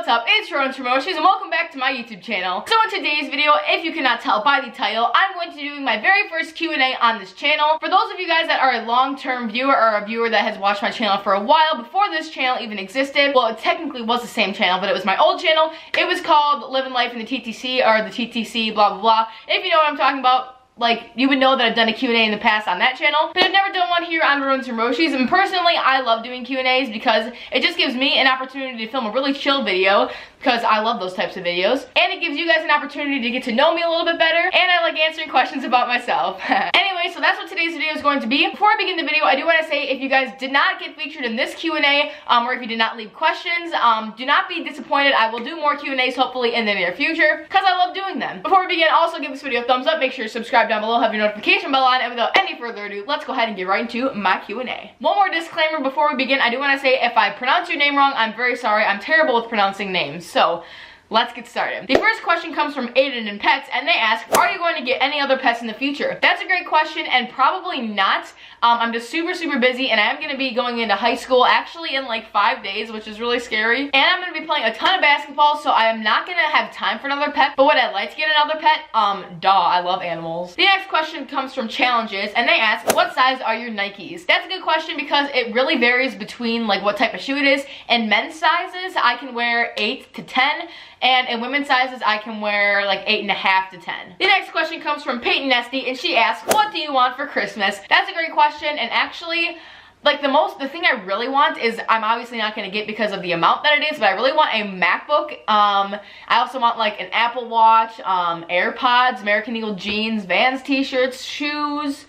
what's up? It's Rodents&Roshes and welcome back to my YouTube channel. So in today's video, if you cannot tell by the title, I'm going to be doing my very first Q&A on this channel. For those of you guys that are a long-term viewer or a viewer that has watched my channel for a while, before this channel even existed, well, it technically was the same channel, but it was my old channel. It was called Living Life in the TTC, or the TTC, blah, blah, blah. If you know what I'm talking about, like, you would know that I've done a Q&A in the past on that channel, but I've never done one here on Rodents&Roshes, and personally, I love doing Q&As because it just gives me an opportunity to film a really chill video, because I love those types of videos, and it gives you guys an opportunity to get to know me a little bit better, and I like answering questions about myself. Anyway, so that's what today's video is going to be. Before I begin the video, I do want to say if you guys did not get featured in this Q&A, or if you did not leave questions, do not be disappointed. I will do more Q&As hopefully in the near future, because I love doing them. Before we begin, also give this video a thumbs up, make sure to subscribe down below, have your notification bell on, and without any further ado, let's go ahead and get right into my Q&A. One more disclaimer before we begin. I do want to say if I pronounce your name wrong, I'm very sorry. I'm terrible with pronouncing names, so let's get started. The first question comes from Aiden and Pets, and they ask, are you going to get any other pets in the future? That's a great question, and probably not. I'm just super busy, and I am going to be going into high school actually in like 5 days, which is really scary. And I'm going to be playing a ton of basketball, so I am not going to have time for another pet. But would I like to get another pet? I love animals. The next question comes from Challenges, and they ask, what size are your Nikes? That's a good question because it really varies between like what type of shoe it is. In men's sizes, I can wear 8 to 10. And in women's sizes, I can wear like 8.5 to 10. The next question comes from Peyton Nesty, and she asks, what do you want for Christmas? That's a great question, and actually, like the thing I really want is, I'm obviously not going to get because of the amount that it is, but I really want a MacBook. I also want like an Apple Watch, AirPods, American Eagle jeans, Vans t-shirts, shoes,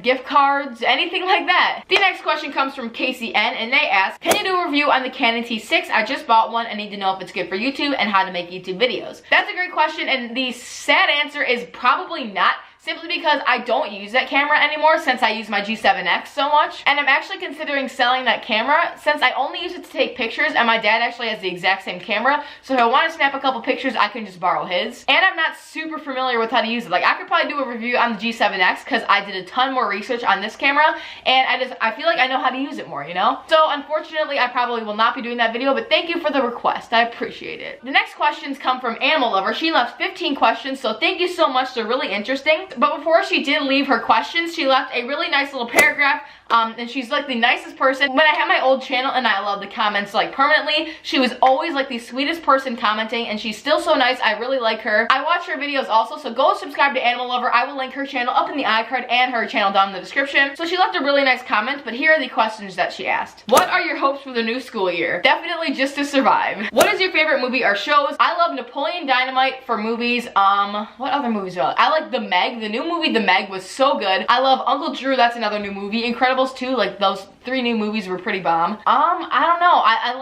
gift cards, anything like that. The next question comes from Casey N, and they ask, can you do a review on the Canon T6? I just bought one and need to know if it's good for YouTube and how to make YouTube videos. That's a great question, and the sad answer is probably not. Simply because I don't use that camera anymore since I use my G7X so much. And I'm actually considering selling that camera since I only use it to take pictures, and my dad actually has the exact same camera. So if I want to snap a couple pictures, I can just borrow his. And I'm not super familiar with how to use it. Like, I could probably do a review on the G7X because I did a ton more research on this camera, and I feel like I know how to use it more, you know? So unfortunately, I probably will not be doing that video, but thank you for the request. I appreciate it. The next questions come from Animal Lover. She left 15 questions, so thank you so much. They're really interesting. But before she did leave her questions, she left a really nice little paragraph, and she's like the nicest person. When I had my old channel and I love the comments like permanently, she was always like the sweetest person commenting, and she's still so nice. I really like her. I watch her videos also, so go subscribe to Animal Lover. I will link her channel up in the iCard and her channel down in the description. So she left a really nice comment, but here are the questions that she asked. What are your hopes for the new school year? Definitely just to survive. What is your favorite movie or shows? I love Napoleon Dynamite for movies. What other movies are I like? The Meg. The new movie The Meg was so good. I love Uncle Drew. That's another new movie. Incredibles 2, like those 3 new movies were pretty bomb. I don't know. I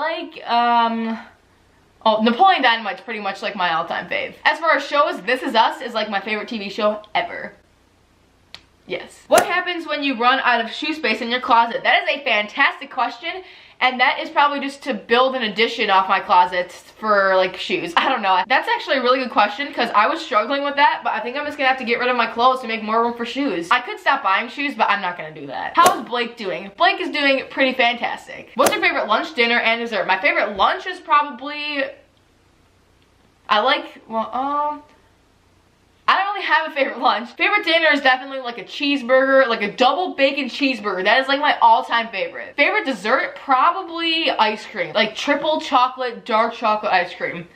like Napoleon Dynamite's pretty much like my all-time fave. As for our shows, This Is Us is like my favorite TV show ever. Yes. What happens when you run out of shoe space in your closet? That is a fantastic question, and that is probably just to build an addition off my closet for like shoes. I don't know. That's actually a really good question because I was struggling with that, but I think I'm just gonna have to get rid of my clothes to make more room for shoes. I could stop buying shoes, but I'm not gonna do that. How is Blake doing? Blake is doing pretty fantastic. What's your favorite lunch, dinner, and dessert? My favorite lunch is probably, I don't really have a favorite lunch. Favorite dinner is definitely like a cheeseburger, like a double bacon cheeseburger. That is like my all-time favorite. Favorite dessert, probably ice cream. Like triple chocolate, dark chocolate ice cream.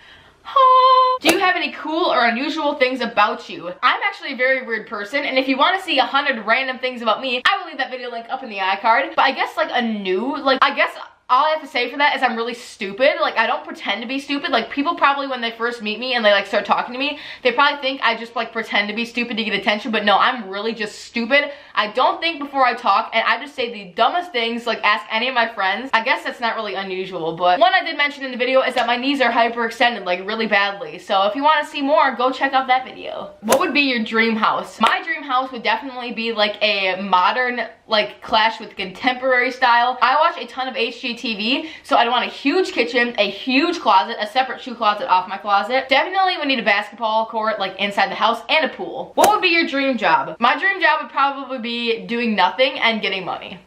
Do you have any cool or unusual things about you? I'm actually a very weird person, and if you want to see 100 random things about me, I will leave that video link up in the iCard. But I guess like I guess all I have to say for that is I'm really stupid. Like, I don't pretend to be stupid. Like, people probably, when they first meet me and they like start talking to me, they probably think I just like pretend to be stupid to get attention, but no, I'm really just stupid. I don't think before I talk, and I just say the dumbest things, like ask any of my friends. I guess that's not really unusual, but one I did mention in the video is that my knees are hyperextended, like really badly. So if you want to see more, go check out that video. What would be your dream house? My dream house would definitely be like a modern, like clash with contemporary style. I watch a ton of HGTV, so I'd want a huge kitchen, a huge closet, a separate shoe closet off my closet. Definitely would need a basketball court like inside the house, and a pool. What would be your dream job? My dream job would probably be doing nothing and getting money.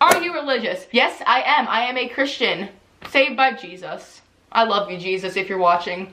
Are you religious? Yes, I am. I am a Christian, saved by Jesus. I love you, Jesus, if you're watching.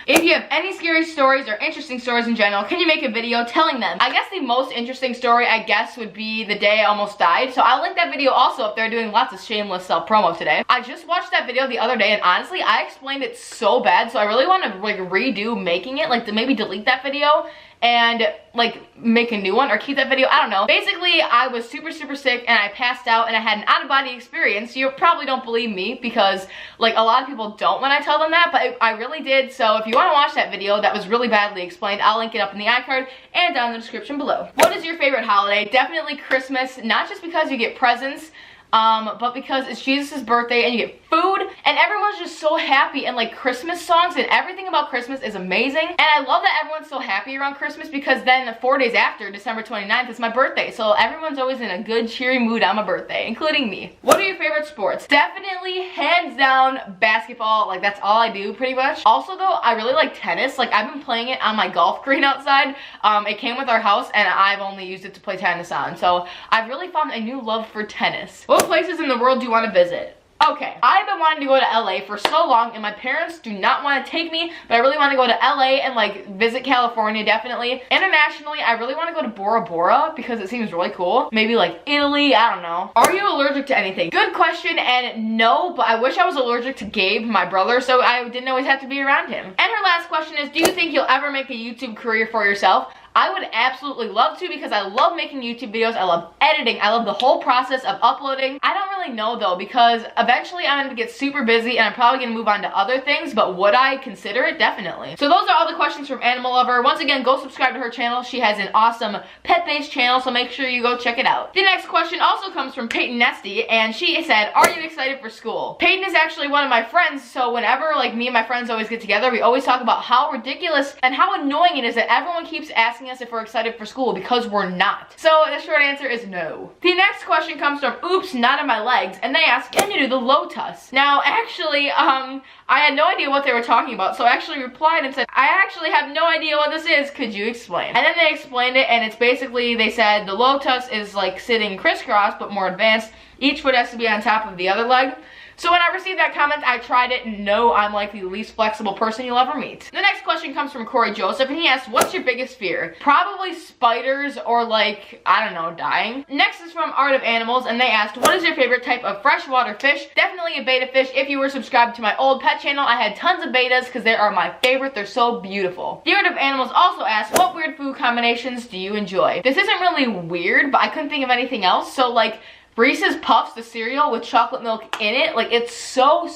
If you have any scary stories or interesting stories in general, can you make a video telling them? I guess the most interesting story, I guess, would be the day I almost died. So I'll link that video also if they're doing lots of shameless self-promo today. I just watched that video the other day, and honestly, I explained it so bad, so I really want to like redo making it, like to maybe delete that video and like make a new one or keep that video, I don't know. Basically, I was super sick and I passed out and I had an out-of-body experience. You probably don't believe me because like a lot of people don't when I tell them that, but I really did. So if you want to watch that video that was really badly explained, I'll link it up in the iCard and down in the description below. What is your favorite holiday? Definitely Christmas, not just because you get presents, but because it's Jesus' birthday and you get food and everyone's just so happy, and like Christmas songs and everything about Christmas is amazing. And I love that everyone's so happy around Christmas because then 4 days after, December 29th, is my birthday. So everyone's always in a good cheery mood on my birthday, including me. What are your favorite sports? Definitely hands down basketball. Like that's all I do pretty much. Also though, I really like tennis. Like I've been playing it on my golf green outside. It came with our house and I've only used it to play tennis on. So I've really found a new love for tennis. What places in the world do you want to visit? Okay, I've been wanting to go to LA for so long and my parents do not want to take me, but I really want to go to LA and like visit California definitely. Internationally, I really want to go to Bora Bora because it seems really cool. Maybe like Italy, I don't know. Are you allergic to anything? Good question, and no, but I wish I was allergic to Gabe, my brother, so I didn't always have to be around him. And her last question is, do you think you'll ever make a YouTube career for yourself? I would absolutely love to because I love making YouTube videos. I love editing. I love the whole process of uploading. I don't really know though because eventually I'm going to get super busy and I'm probably going to move on to other things, but would I consider it? Definitely. So those are all the questions from Animal Lover. Once again, go subscribe to her channel. She has an awesome pet-based channel, so make sure you go check it out. The next question also comes from Peyton Nesty, and she said, are you excited for school? Peyton is actually one of my friends, so whenever like me and my friends always get together, we always talk about how ridiculous and how annoying it is that everyone keeps asking us if we're excited for school because we're not. So the short answer is no. The next question comes from Oops, Not on My Legs, and they ask, can you do the lotus? Now actually, I had no idea what they were talking about, so I actually replied and said, I actually have no idea what this is, could you explain? And then they explained it, and it's basically, they said the lotus is like sitting crisscross but more advanced. Each foot has to be on top of the other leg. So when I received that comment, I tried it, and no, I'm like the least flexible person you'll ever meet. The next question comes from Corey Joseph, and he asks, what's your biggest fear? Probably spiders or like, I don't know, dying. Next is from Art of Animals, and they asked, what is your favorite type of freshwater fish? Definitely a betta fish. If you were subscribed to my old pet channel, I had tons of bettas because they are my favorite. They're so beautiful. The Art of Animals also asked, what weird food combinations do you enjoy? This isn't really weird, but I couldn't think of anything else, so like, Reese's Puffs, the cereal with chocolate milk in it, like it's so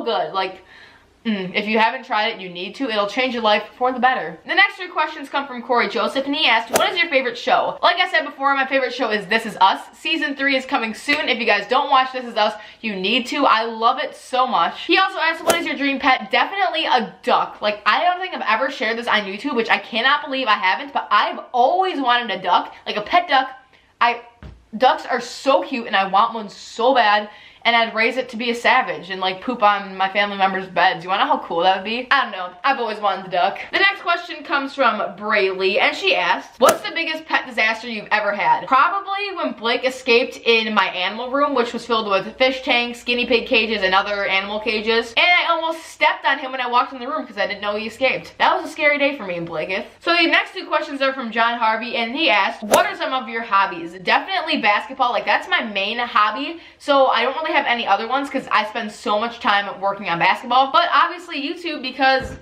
good. Like if you haven't tried it, you need to. It'll change your life for the better. The next 3 questions come from Corey Joseph, and he asked, what is your favorite show? Like I said before, my favorite show is This Is Us. Season 3 is coming soon. If you guys don't watch This Is Us, you need to. I love it so much. He also asked, what is your dream pet? Definitely a duck. Like I don't think I've ever shared this on YouTube, which I cannot believe I haven't, but I've always wanted a duck, like a pet duck. Ducks are so cute and I want one so bad, and I'd raise it to be a savage and like poop on my family members' beds. You wanna know how cool that would be? I don't know. I've always wanted the duck. The next question comes from Braylee, and she asked, what's the biggest pet disaster you've ever had? Probably when Blake escaped in my animal room, which was filled with fish tanks, guinea pig cages, and other animal cages. And I almost stepped on him when I walked in the room because I didn't know he escaped. That was a scary day for me and Blaketh. So the next 2 questions are from John Harvey, and he asked, what are some of your hobbies? Definitely basketball. Like that's my main hobby. So I don't really have any other ones because I spend so much time working on basketball, but obviously YouTube because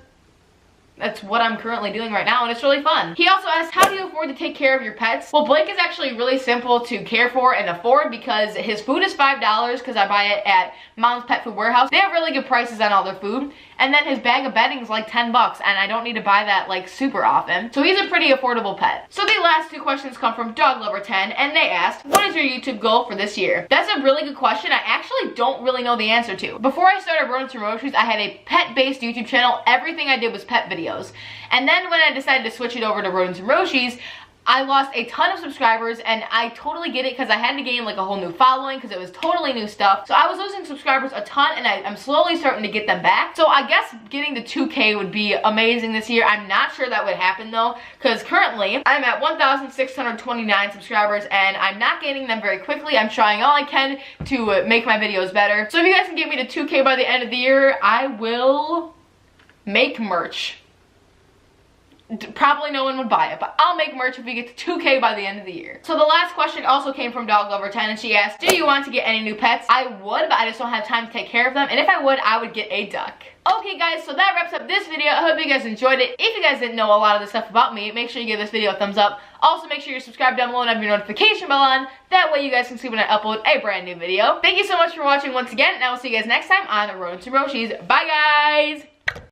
that's what I'm currently doing right now and it's really fun. He also asked, how do you afford to take care of your pets? Well, Blake is actually really simple to care for and afford because his food is $5 because I buy it at Mom's Pet Food Warehouse. They have really good prices on all their food. And then his bag of bedding is like 10 bucks and I don't need to buy that like super often. So he's a pretty affordable pet. So the last 2 questions come from Dog Lover 10, and they asked, what is your YouTube goal for this year? That's a really good question. I actually don't really know the answer to. Before I started Rodents&Roshes, I had a pet-based YouTube channel. Everything I did was pet videos. And then when I decided to switch it over to Rodents&Roshes, I lost a ton of subscribers, and I totally get it because I had to gain like a whole new following because it was totally new stuff. So I was losing subscribers a ton, and I'm slowly starting to get them back. So I guess getting to 2K would be amazing this year. I'm not sure that would happen though, because currently I'm at 1,629 subscribers, and I'm not gaining them very quickly. I'm trying all I can to make my videos better. So if you guys can get me to 2K by the end of the year, I will make merch. Probably no one would buy it, but I'll make merch if we get to 2K by the end of the year. So the last question also came from Dog Lover 10, and she asked, do you want to get any new pets? I would, but I just don't have time to take care of them, and if I would, I would get a duck. Okay guys, so that wraps up this video. I hope you guys enjoyed it. If you guys didn't know a lot of the stuff about me, make sure you give this video a thumbs up. Also, make sure you're subscribed down below and have your notification bell on. That way you guys can see when I upload a brand new video. Thank you so much for watching once again, and I will see you guys next time on Rodents and Roshes. Bye guys!